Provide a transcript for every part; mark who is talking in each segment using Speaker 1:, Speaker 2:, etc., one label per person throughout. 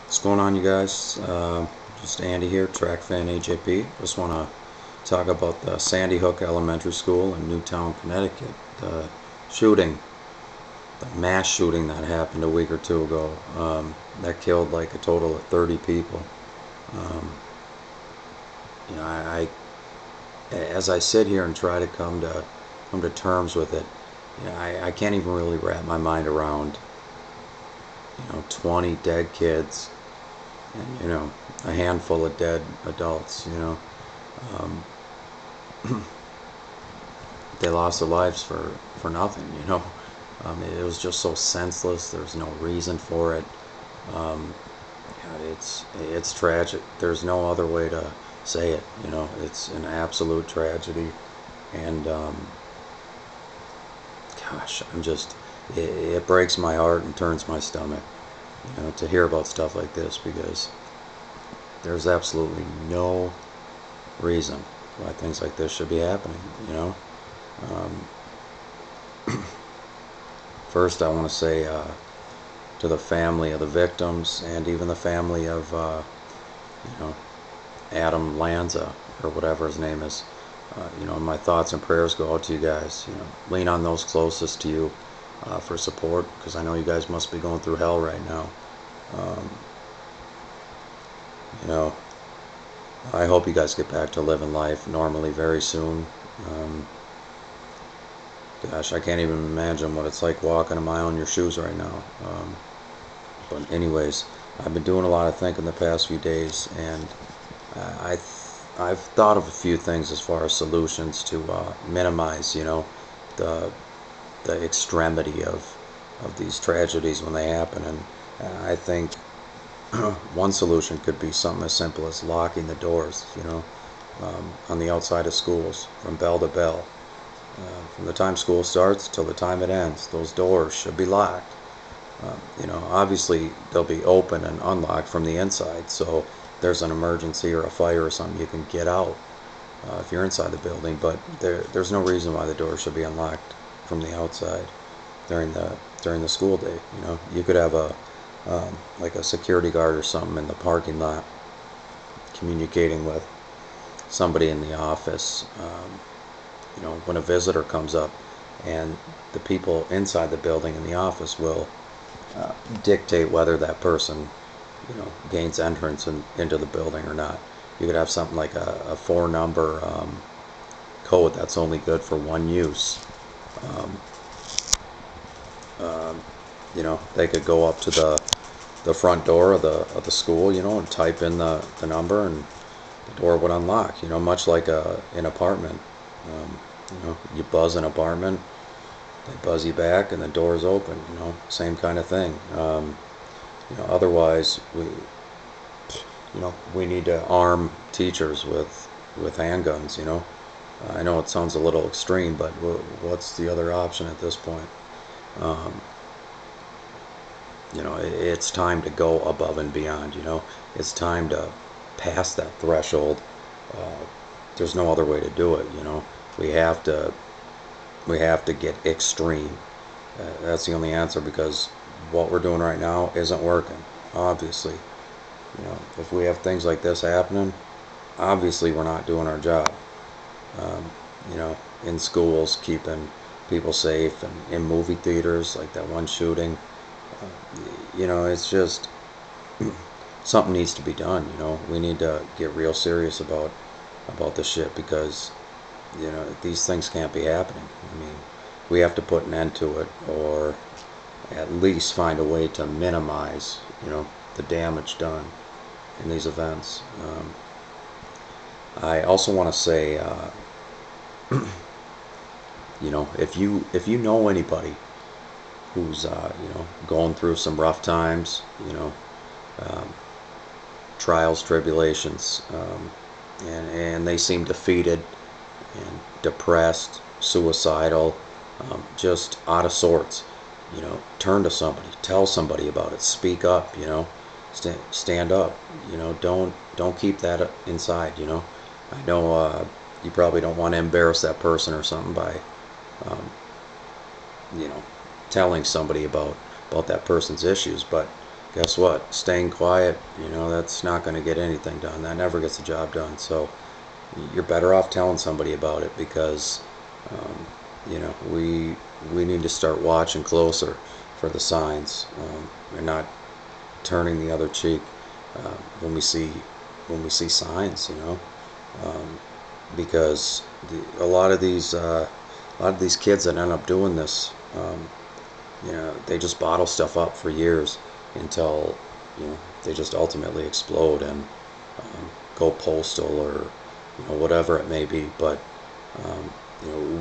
Speaker 1: What's going on, you guys? Just Andy here, track fan AJP. Just want to talk about the Sandy Hook Elementary School in Newtown, Connecticut. The shooting, the mass shooting that happened a week or two ago, that killed like a total of 30 people. Um, as I sit here and try to come to terms with it, I can't even really wrap my mind around, 20 dead kids and a handful of dead adults. Um, they lost their lives for nothing. It was just so senseless. There's no reason for it. um, God, it's tragic. There's no other way to say it. It's an absolute tragedy. And gosh, it breaks my heart and turns my stomach, to hear about stuff like this, because there's absolutely no reason why things like this should be happening. Um, First, I want to say to the family of the victims, and even the family of you know Adam Lanza, or whatever his name is. My thoughts and prayers go out to you guys. Lean on those closest to you for support, because I know you guys must be going through hell right now. Um, you know, I hope you guys get back to living life normally very soon. Um, Gosh, I can't even imagine what it's like walking a mile in your shoes right now. But anyways, I've been doing a lot of thinking the past few days, and I've thought of a few things as far as solutions to minimize, the the extremity of these tragedies when they happen. And I think one solution could be something as simple as locking the doors, on the outside of schools from bell to bell. From the time school starts till the time it ends, those doors should be locked. Obviously they'll be open and unlocked from the inside, so if there's an emergency or a fire or something, you can get out if you're inside the building. But there's no reason why the door should be unlocked from the outside during the school day. You could have like a security guard or something in the parking lot communicating with somebody in the office. When a visitor comes up, and the people inside the building in the office will dictate whether that person, gains entrance into the building or not. You could have something like a four-number code that's only good for one use. Um, they could go up to the front door of the school, and type in the number, and the door would unlock. Much like an apartment. You buzz an apartment, they buzz you back, and the door's open. Same kind of thing. Otherwise we need to arm teachers with handguns. I know it sounds a little extreme, but what's the other option at this point? Um, it's time to go above and beyond. It's time to pass that threshold. Uh, there's no other way to do it. We have to we have to get extreme. That's the only answer, because what we're doing right now isn't working. Obviously, if we have things like this happening, obviously we're not doing our job. Um, in schools, keeping people safe, and in movie theaters, like that one shooting. It's just something needs to be done. We need to get real serious about this shit, because these things can't be happening. I mean, we have to put an end to it, or at least find a way to minimize, the damage done in these events. I also want to say, if you know anybody who's going through some rough times, um, trials, tribulations, and they seem defeated and depressed, suicidal, just out of sorts, turn to somebody, tell somebody about it, speak up, stand up, don't keep that inside. I know you probably don't want to embarrass that person or something by, um, you know, telling somebody about that person's issues, but guess what? Staying quiet, that's not going to get anything done. That never gets the job done. So you're better off telling somebody about it, because um, we need to start watching closer for the signs, and not turning the other cheek uh, when we see signs, um, because a lot of these kids that end up doing this, they just bottle stuff up for years until they just ultimately explode and go postal, or whatever it may be. But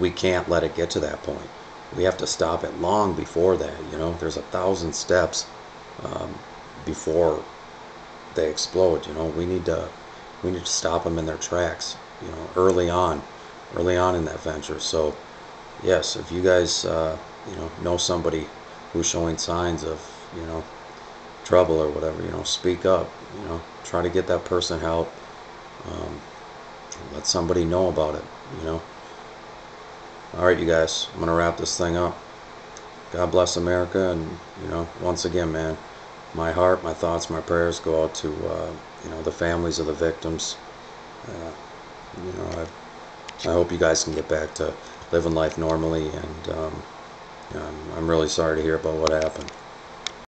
Speaker 1: we can't let it get to that point. We have to stop it long before that. There's 1,000 steps um, before they explode. We need to stop them in their tracks. Early on in that venture. So yes, if you guys know somebody who's showing signs of trouble or whatever, speak up. Try to get that person help. Um, Let somebody know about it. You know. All right, you guys. I'm gonna wrap this thing up. God bless America, and once again, man, my heart, my thoughts, my prayers go out to the families of the victims. Uh, I hope you guys can get back to living life normally, and I'm really sorry to hear about what happened.